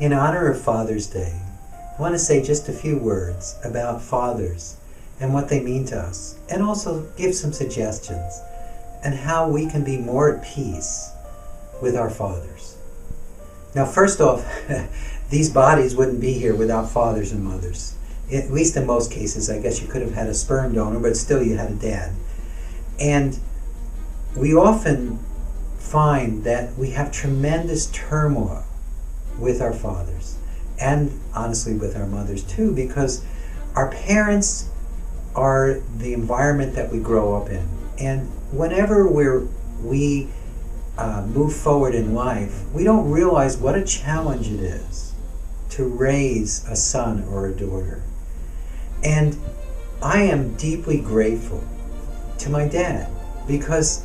In honor of Father's Day, I want to say just a few words about fathers and what they mean to us, and also give some suggestions and how we can be more at peace with our fathers. Now, first off, these bodies wouldn't be here without fathers and mothers. At least in most cases. I guess you could have had a sperm donor, but still you had a dad. And we often find that we have tremendous turmoil with our fathers, and honestly with our mothers too, because our parents are the environment that we grow up in. And whenever we move forward in life, we don't realize what a challenge it is to raise a son or a daughter. And I am deeply grateful to my dad, because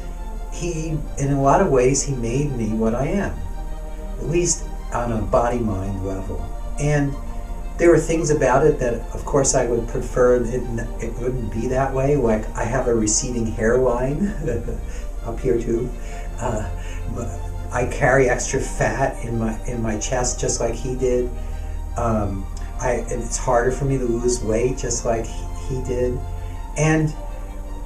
he, in a lot of ways, he made me what I am, at least on a body-mind level. And there were things about it that, of course, I would prefer it wouldn't be that way. Like, I have a receding hairline up here too. I carry extra fat in my chest, just like he did. And it's harder for me to lose weight, just like he did. And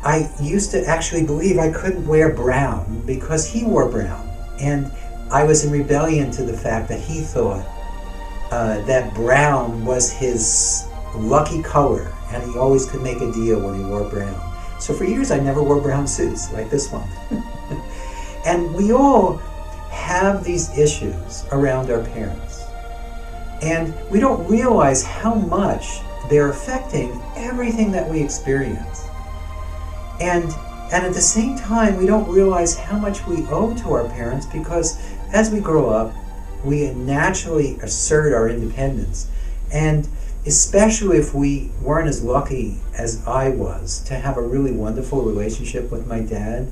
I used to actually believe I couldn't wear brown because he wore brown. And I was in rebellion to the fact that he thought that brown was his lucky color, and he always could make a deal when he wore brown. So for years I never wore brown suits like this one. And we all have these issues around our parents. And we don't realize how much they're affecting everything that we experience. And at the same time, we don't realize how much we owe to our parents, because as we grow up, we naturally assert our independence. And especially if we weren't as lucky as I was to have a really wonderful relationship with my dad,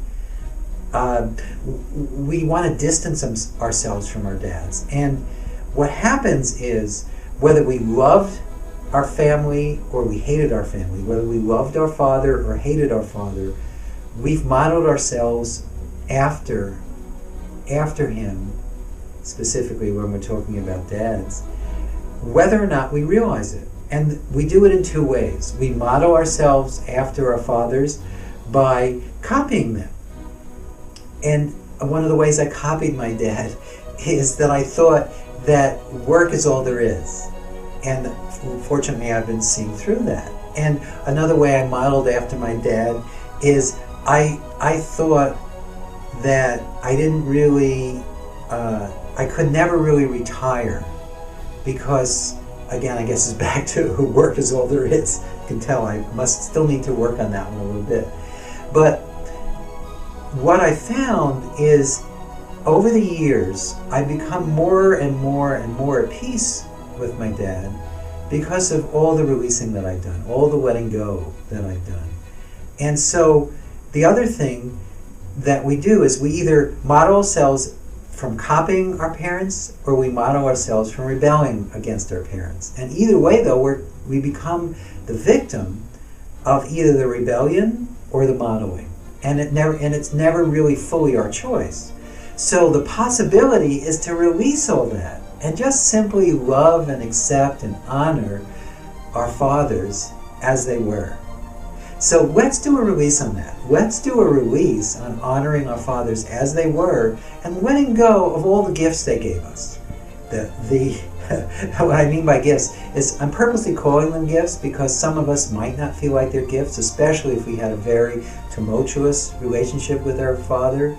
we want to distance ourselves from our dads. And what happens is, whether we loved our family or we hated our family, whether we loved our father or hated our father, we've modeled ourselves after him, specifically when we're talking about dads, whether or not we realize it. And we do it in two ways. We model ourselves after our fathers by copying them. And one of the ways I copied my dad is that I thought that work is all there is. And fortunately, I've been seeing through that. And another way I modeled after my dad is I thought that I didn't really, I could never really retire, because, again, I guess it's back to work is all there is. You can tell I must still need to work on that one a little bit. But what I found is, over the years, I've become more and more and more at peace with my dad because of all the releasing that I've done, all the letting go that I've done. And so the other thing that we do is we either model ourselves from copying our parents, or we model ourselves from rebelling against our parents. And either way, though, we become the victim of either the rebellion or the modeling. And it's never really fully our choice. So the possibility is to release all that and just simply love and accept and honor our fathers as they were. So let's do a release on that. Let's do a release on honoring our fathers as they were and letting go of all the gifts they gave us. What I mean by gifts is, I'm purposely calling them gifts because some of us might not feel like they're gifts, especially if we had a very tumultuous relationship with our father.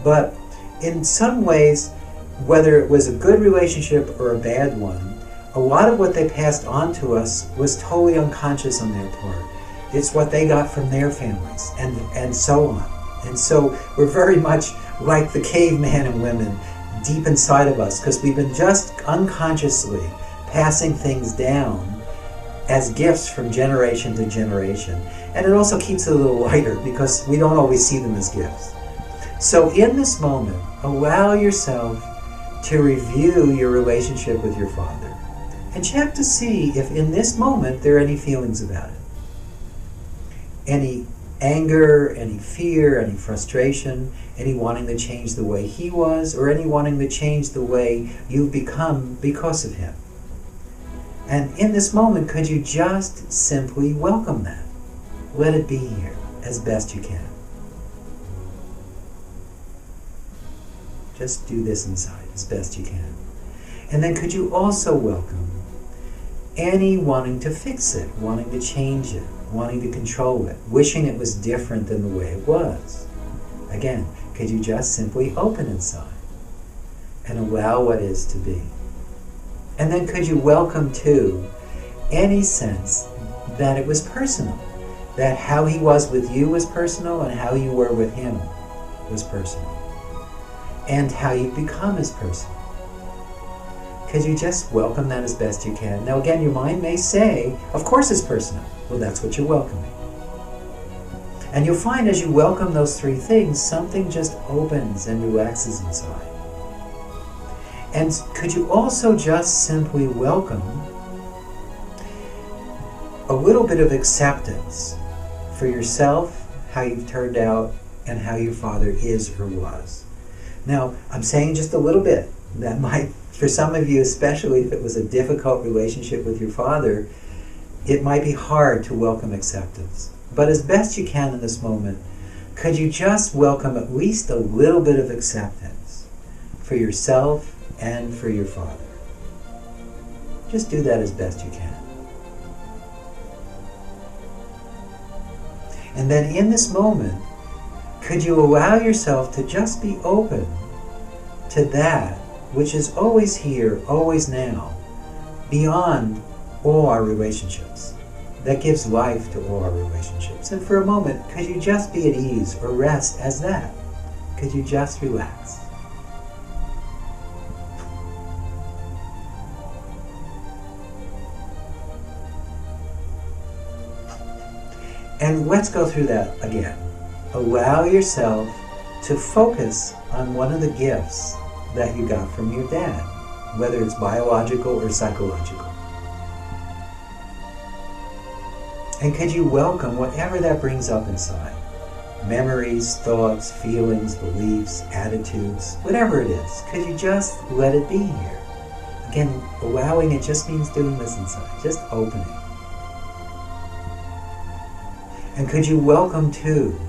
But in some ways, whether it was a good relationship or a bad one, a lot of what they passed on to us was totally unconscious on their part. It's what they got from their families, and so on. And so we're very much like the caveman and women deep inside of us, because we've been just unconsciously passing things down as gifts from generation to generation. And it also keeps it a little lighter because we don't always see them as gifts. So in this moment, allow yourself to review your relationship with your father and check to see if in this moment there are any feelings about it. Any anger, any fear, any frustration, any wanting to change the way he was, or any wanting to change the way you've become because of him. And in this moment, could you just simply welcome that? Let it be here as best you can. Just do this inside as best you can. And then could you also welcome any wanting to fix it, wanting to change it, wanting to control it, wishing it was different than the way it was? Again, could you just simply open inside and allow what is to be? And then could you welcome too any sense that it was personal, that how he was with you was personal and how you were with him was personal, and how you've become is personal. Could you just welcome that as best you can? Now again, your mind may say, of course it's personal. Well, that's what you're welcoming. And you'll find as you welcome those three things, something just opens and relaxes inside. And could you also just simply welcome a little bit of acceptance for yourself, how you've turned out, and how your father is or was? Now, I'm saying just a little bit. That might, for some of you, especially if it was a difficult relationship with your father, it might be hard to welcome acceptance. But as best you can in this moment, could you just welcome at least a little bit of acceptance for yourself and for your father? Just do that as best you can. And then in this moment, could you allow yourself to just be open to that which is always here, always now, beyond all our relationships, that gives life to all our relationships? And for a moment, could you just be at ease or rest as that? Could you just relax? And let's go through that again. Allow yourself to focus on one of the gifts that you got from your dad, whether it's biological or psychological. And could you welcome whatever that brings up inside? Memories, thoughts, feelings, beliefs, attitudes, whatever it is. Could you just let it be here? Again, allowing it just means doing this inside, just opening. And could you welcome too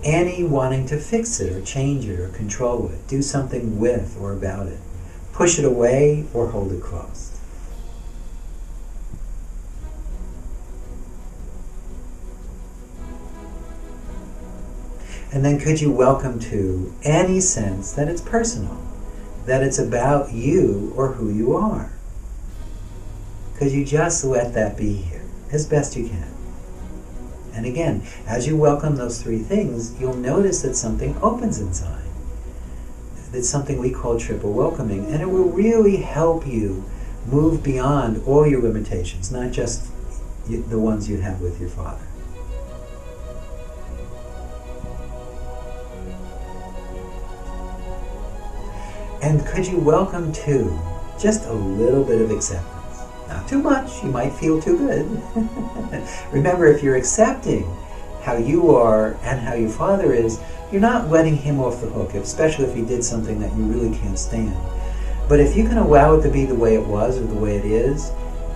any wanting to fix it or change it or control it, do something with or about it, push it away or hold it close? And then could you welcome to any sense that it's personal, that it's about you or who you are? Could you just let that be here as best you can? And again, as you welcome those three things, you'll notice that something opens inside. It's something we call triple welcoming, and it will really help you move beyond all your limitations, not just the ones you have with your father. And could you welcome too just a little bit of acceptance? Not too much, you might feel too good. Remember, if you're accepting how you are and how your father is, you're not letting him off the hook, especially if he did something that you really can't stand. But if you can allow it to be the way it was or the way it is,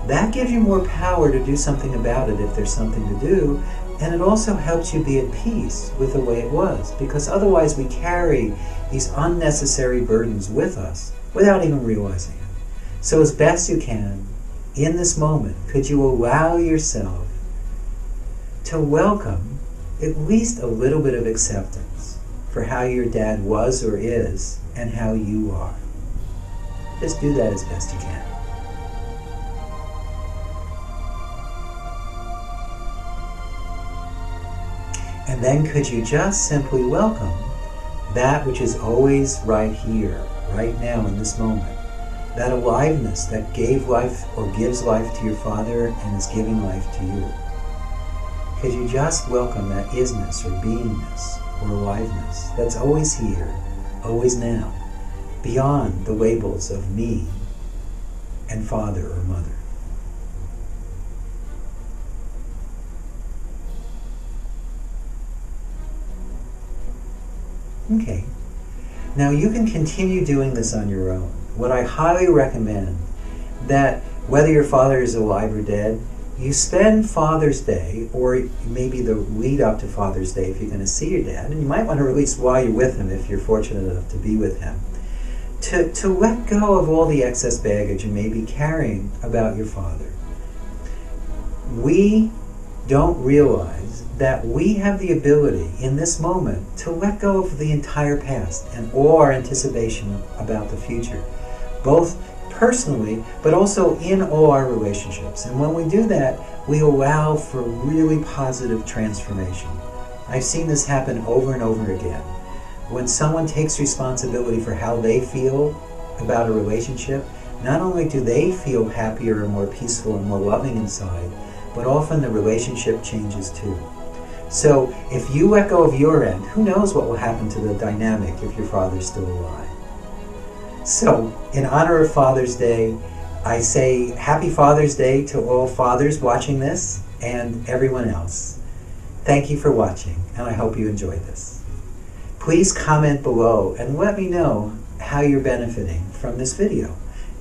that gives you more power to do something about it if there's something to do, and it also helps you be at peace with the way it was, because otherwise we carry these unnecessary burdens with us without even realizing it. So as best you can, in this moment, could you allow yourself to welcome at least a little bit of acceptance for how your dad was or is and how you are? Just do that as best you can. And then could you just simply welcome that which is always right here, right now in this moment? That aliveness that gave life or gives life to your father and is giving life to you. Could you just welcome that isness or beingness or aliveness that's always here, always now, beyond the labels of me and father or mother? Okay. Now you can continue doing this on your own. What I highly recommend that whether your father is alive or dead, you spend Father's Day, or maybe the lead up to Father's Day if you're going to see your dad, and you might want to release while you're with him if you're fortunate enough to be with him, to let go of all the excess baggage you may be carrying about your father. We don't realize that we have the ability in this moment to let go of the entire past and all our anticipation about the future, both personally but also in all our relationships. And when we do that, we allow for really positive transformation. I've seen this happen over and over again. When someone takes responsibility for how they feel about a relationship, not only do they feel happier and more peaceful and more loving inside, but often the relationship changes too. So if you let go of your end, who knows what will happen to the dynamic if your father's still alive. So in honor of Father's Day, I say Happy Father's Day to all fathers watching this and everyone else. Thank you for watching, and I hope you enjoyed this. Please comment below and let me know how you're benefiting from this video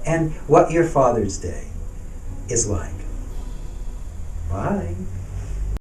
and what your Father's Day is like. Bye.